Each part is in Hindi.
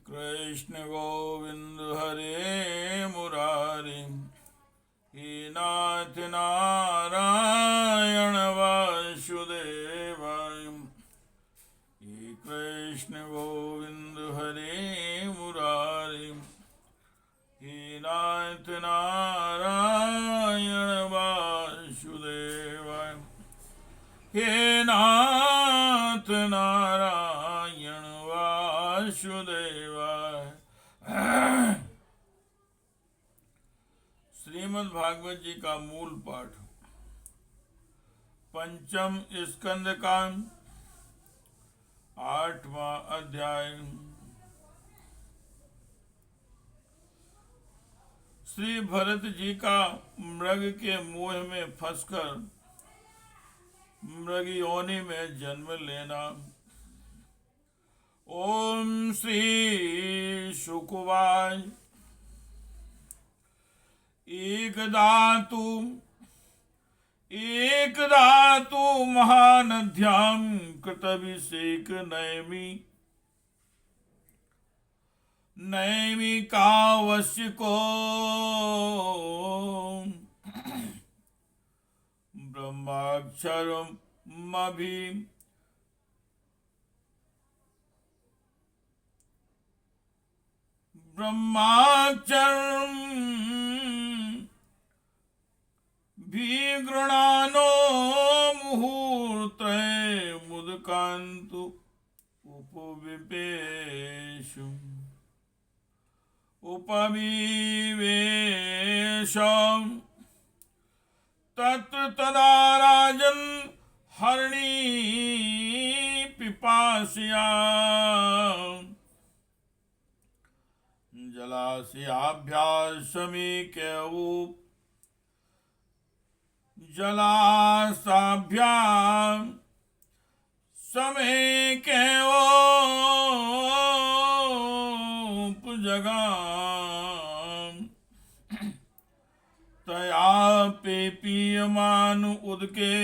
कृष्ण गोविंद हरे मुरारी, हे नाथ नारायण वासुदेवाय। हे कृष्ण गोविंद हरे मुरारी, हे नाथ नारायण वासुदेवाय। हे नाथ नारायण वासुदेवाय। श्रीमद् भागवत जी का मूल पाठ, पंचम स्कंद का 8वां अध्याय। श्री भरत जी का मृग के मोह में फंसकर मृग योनि में जन्म लेना। ओम श्री शुकवाय। एकदा तु महानद्यां कृतभिषेक नैमिकावश्यको ब्रह्माक्षरं विगृणानो मुहूर्ते मुदकान्तु उपविवेश तत्र तदा राजन् हरिणी पिपासया जलासाभ्यां समेकेवोपजगाम तया पेपीयमान उदके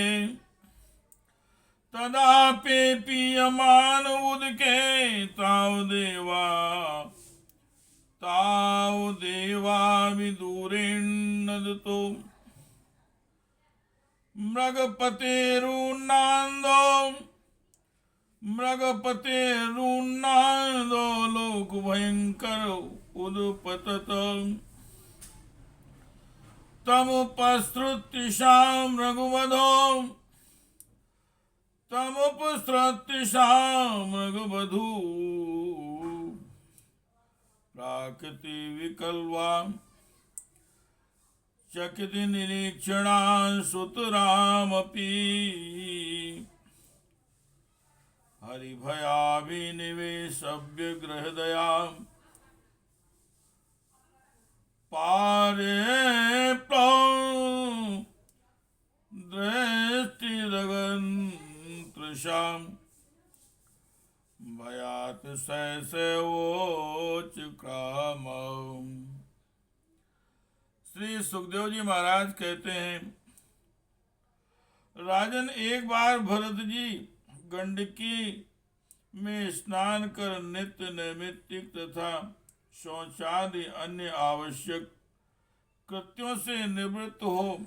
तदा पेपीयमान उदके तावदेवा विदुरेन्नदतो मृगपतेरुन्नादो लोक भयंकर उदपतत तमुपसृत्य मृगवधू प्राकृति विकल्वा चकित निरीक्षणा सुतरामपि हरिभयाभिनिवेशव्य गृहदया पारे दृष्टिरगन्तृषां भयात् शैशवोचक्राम। श्री सुखदेव जी महाराज कहते हैं, राजन, एक बार भरत जी गंडकी में स्नान कर नित्य नैमित्तिक तथा शौचादि अन्य आवश्यक कृत्यों से निवृत्त हो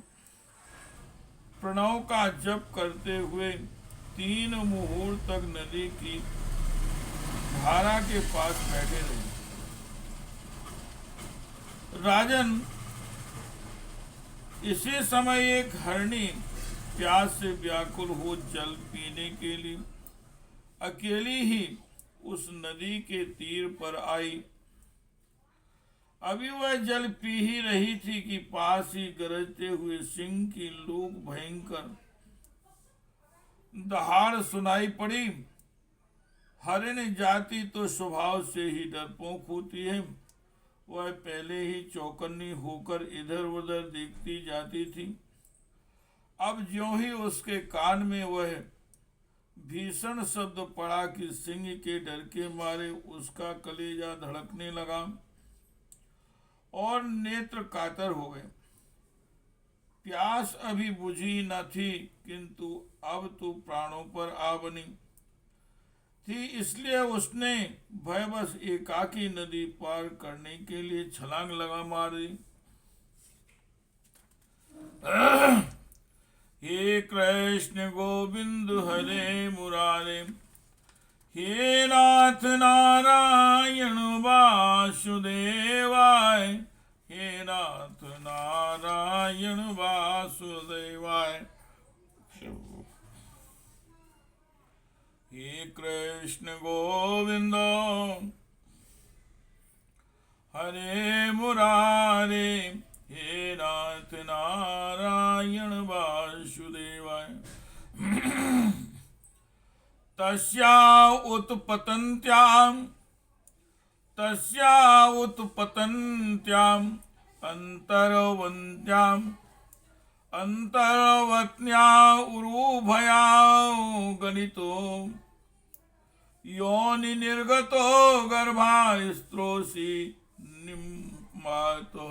प्रणव का जप करते हुए 3 मुहूर्त तक नदी की धारा के पास बैठे रहे। राजन, इसी समय एक हरणी प्यास से व्याकुल हो जल पीने के लिए अकेली ही उस नदी के तीर पर आई। अभी वह जल पी ही रही थी कि पास ही गरजते हुए सिंह की लोक भयंकर दहाड़ सुनाई पड़ी। हरिण जाति तो स्वभाव से ही डरपोक होती है। वह पहले ही चौकन्नी होकर इधर उधर देखती जाती थी। अब ज्यों ही उसके कान में वह भीषण शब्द पड़ा कि सिंह के डर के मारे उसका कलेजा धड़कने लगा और नेत्र कातर हो गए। प्यास अभी बुझी न थी, किंतु अब तो प्राणों पर आ बनी। थी, इसलिए उसने भयवश एकाकी नदी पार करने के लिए छलांग लगा मार दी। हे कृष्ण गोविंद हरे मुरारे, हे नाथ नारायण वासुदेवाय, हे नाथ नारायण वासुदेवाय। हे कृष्ण गोविंद हरे मुरारे, हे नाथ नारायण वासुदेवाय। तस्या उत्पतन्त्याम् अंतर्वत्न्या उरुभया गलितो, योनि निर्गतो गर्भास्त्रोषि निम्मातो,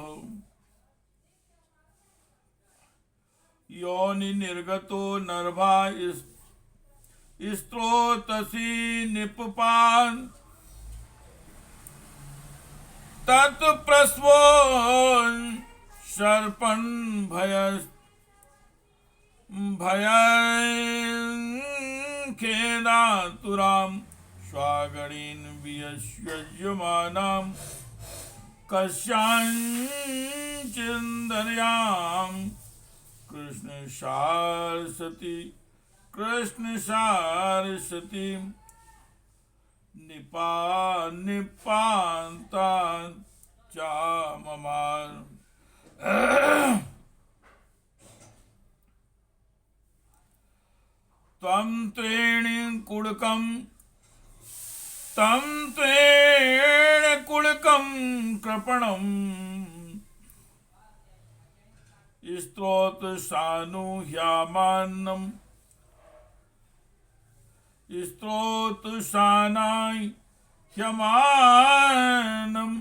योनि निर्गतो नर्भा स्त्रोतसी निपपान, तत्प्रस्वो सर्पन् भयङ्खेदातुरां स्वागणीन् वियस्यजमानां कस्याञ्चिन्दर्यां कृष्ण सारसती निपान्ता चाममार। त्वं त्वेण कुडकं कृपणम् स्तोत्रसानुह्यमानम् स्तोत्रसानाय ह्यमानं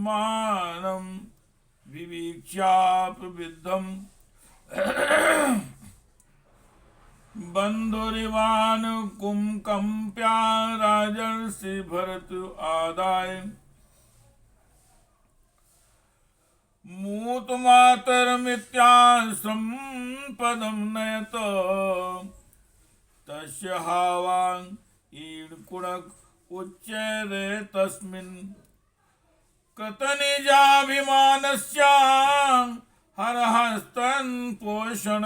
मानं विवीक्ष्यापविद्धम् बन्धुरिवानुकुंकम्प्या राजर्षि भरत आदाय मूतमातरमित्याश्रम पदं नयत तस्य हावां ईडकुडक उच्यते तस्मिन् कृतनिजाभिमानस्य हरहस्तन पोषण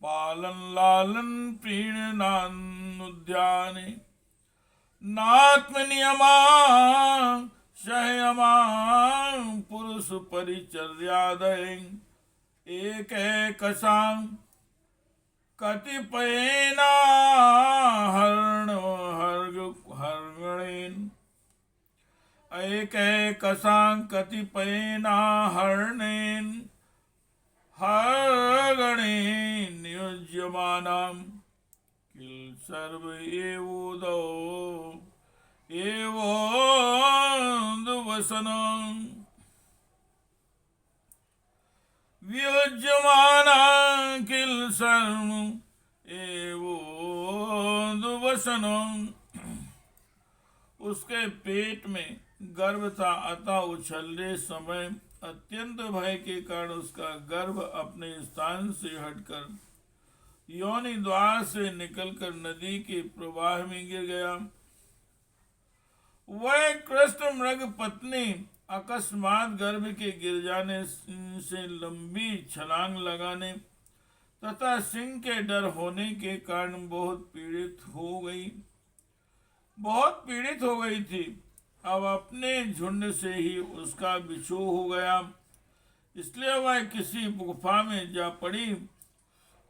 पालन लालन प्रीणनानुद्याने नात्मनियमा शयमा पुरुष परिचर्यादय एकैकसां कतिपयेना हर्गणेन एकैकसां कतिपयेना हर्णेन हर्गणेन नियुज्यमानां किल सर्व एवोन्दुवसनं वियुज्यमानां किल सर्व एवोन्दुवसनं। उसके पेट में गर्भ था, अतः उछलने समय अत्यंत भय के कारण उसका गर्भ अपने स्थान से हटकर योनि द्वार से निकलकर नदी के प्रवाह में गिर गया। वह कृष्ण मृग पत्नी अकस्मात गर्भ के गिर जाने से लंबी छलांग लगाने तथा सिंह के डर होने के कारण बहुत पीड़ित हो गई थी। अब अपने झुंड से ही उसका विछोह हो गया, इसलिए वह किसी गुफा में जा पड़ी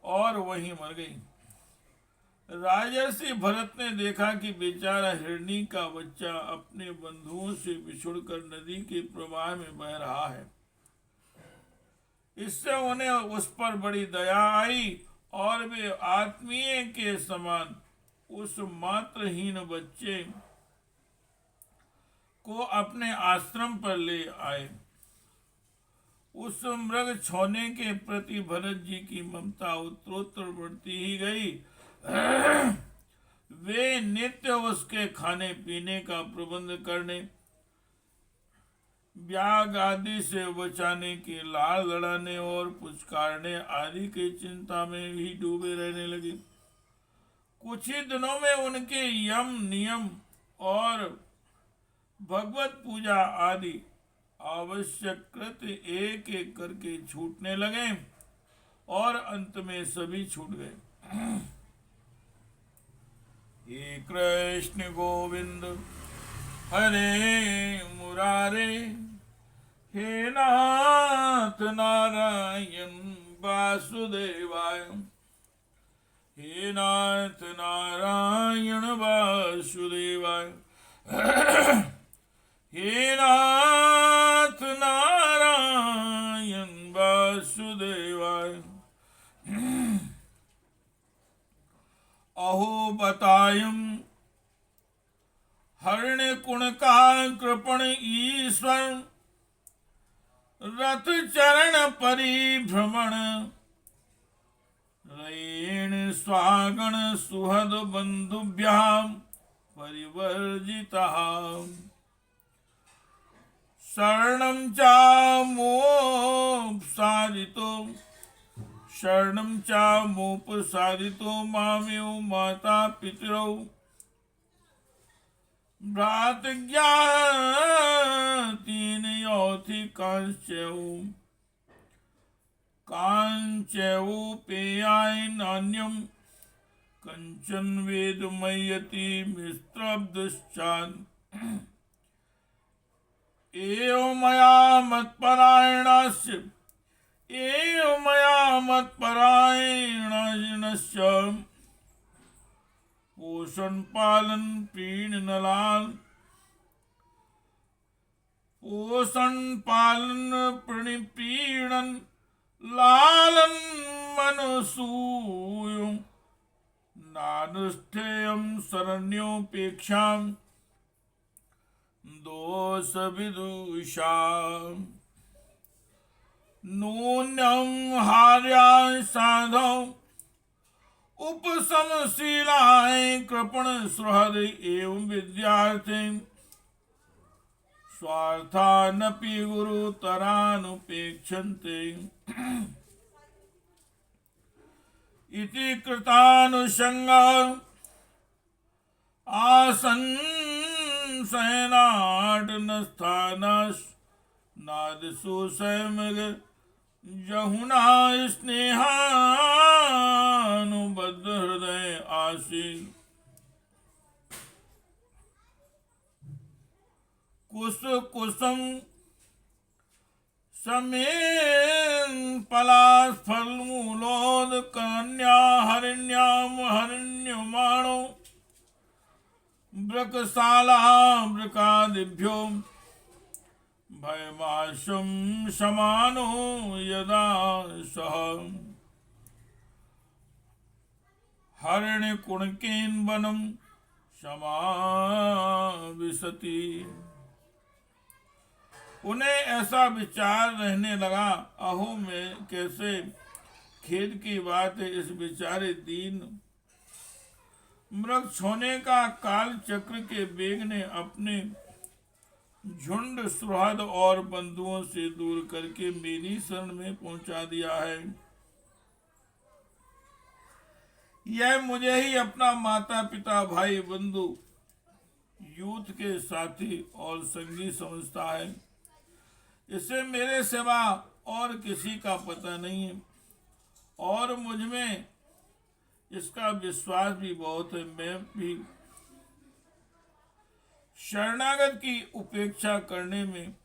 और वहीं मर गई। राजर्षि भरत ने देखा कि बेचारा हिरणी का बच्चा अपने बंधुओं से बिछुड़कर नदी के प्रवाह में बह रहा है। इससे उन्हें उस पर बड़ी दया आई और वे आत्मीय के समान उस मात्रहीन बच्चे को अपने आश्रम पर ले आए। उस मृग छौने के प्रति भरत जी की ममता उत्तरोत्तर बढ़ती ही गई। नित्य उसके खाने पीने का प्रबंध करने, ब्याग आदि से बचाने के लाल लड़ाने और पुचकारने आदि की चिंता में ही डूबे रहने लगे। कुछ ही दिनों में उनके यम नियम और भगवत पूजा आदि आवश्यक कृत्य एक एक करके छूटने लगे और अंत में सभी छूट गए। हे कृष्ण गोविंद हरे मुरारे, हे नाथ नारायण वासुदेवाय, हे नाथ नारायण वासुदेवाय, हे नाथ नारायण वासुदेवाय। अहो बतायम हरिण कुण का कृपण ईश्वर, रथ चरण परिभ्रमण, रयेण स्वागण सुहद बंधुभ्याम परिवर्जितः। शरणं चामुपसादितो, शरणं चामुपसादितो मामेव माता पितरौ, भ्रातृज्ञातीन यौथिकांश्चैव, कांचैव पेयाय नान्यं, कंचन वेदमयति मिस्त्रब्दश्चान्। एवं मया मत्परायणस्य, एवं मया मत्परायणस्य, पोषण पालन पीण लाल, पोषण पालन पीड़न लालन मनसूय, नानुष्ठेयं शरण्योपेक्षां दोष विदुषा। नून्यं हार्या साधौ उपशमशीलाय, कृपण सुहृद एवं विद्यार्थी, स्वार्थानपि गुरुतरानुपेक्षन्ते। इति कृतानुषंगा आसंशयनाटनस्थानस्, नादिषु स्वयं जहुना स्नेहानुबद्ध हृदय आसीन। कुश कुसुम समेन पलाश फलमूलोद, कन्या हरिण्याम हरिण्यमाणो, वृकशाला वृकादिभ्यो भयमाशं समानो यदा सह। हरिणकुणकेन वनं समाविशति। उन्हें ऐसा विचार रहने लगा, अहो मैं कैसे खेद की बात है, इस बेचारे दीन मृग छोने का काल चक्र के वेग ने अपने झुंड सुहृद और बंधुओं से दूर करके मेरी शरण में पहुंचा दिया है। यह मुझे ही अपना माता पिता भाई बंधु यूथ के साथी और संगी समझता है। इसे मेरे सिवा और किसी का पता नहीं है और मुझ में इसका विश्वास भी बहुत है। मैं भी शरणागत की उपेक्षा करने में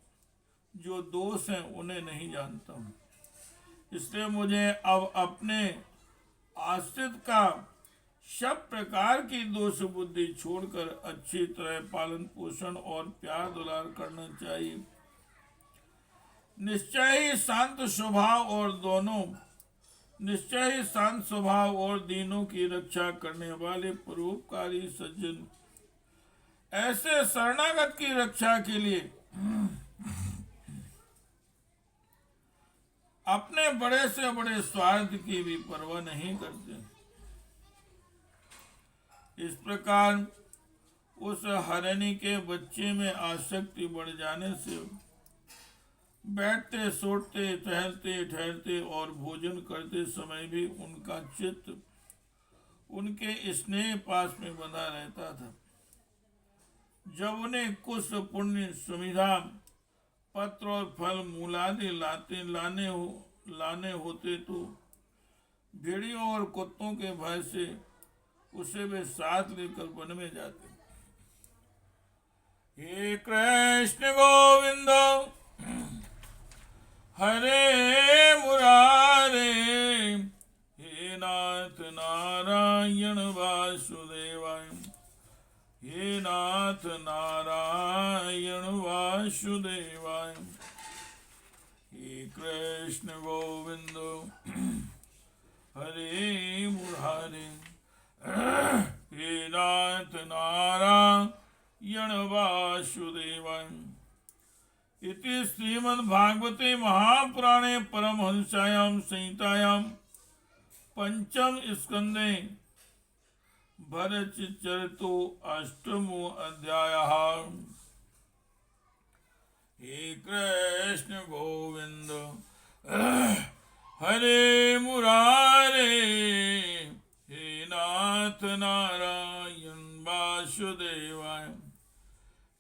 जो दोष हैं उन्हें नहीं जानता हूँ, इसलिए मुझे अब अपने आश्रित का सब प्रकार की दोष बुद्धि छोड़कर अच्छी तरह पालन पोषण और प्यार दुलार करना चाहिए। निश्चय ही शांत स्वभाव और दीनों की रक्षा करने वाले परोपकारी सज्जन ऐसे शरणागत की रक्षा के लिए अपने बड़े से बड़े स्वार्थ की भी परवाह नहीं करते। इस प्रकार उस हरिणी के बच्चे में आसक्ति बढ़ जाने से बैठते, सोते, टहलते, ठहरते और भोजन करते समय भी उनका चित्त उनके स्नेह पास में बंधा रहता था। जब उन्हें कुछ पुण्य सुविधा, पत्र और फल मूलादि लाने होते तो भेड़ियों और कुत्तों के भय से उसे वे साथ लेकर वन में जाते। हे कृष्ण गोविंद हरे मुरारे, हे नाथ नारायण वासुदेवाय, हे नाथ नारायण वासुदेवाय। हे कृष्ण गोविंद हरे मुरारे, हे नाथ नारायण वासुदेवाय। इति श्रीमद्भागवते महापुराणे परमहंस्यायां संहितायां पंचम स्कंदे भरतचरितो अष्टमो अध्यायः। हे कृष्ण गोविंद हरे मुरारे, हे नाथ नारायण वासुदेवाय,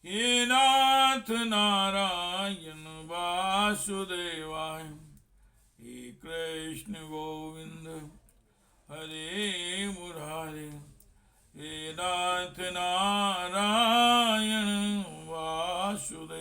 हे नाथ नारायण वासुदेवाय। हे कृष्ण गोविंद हरे मुरारे, हे नाथ नारायण वासुदेवाय।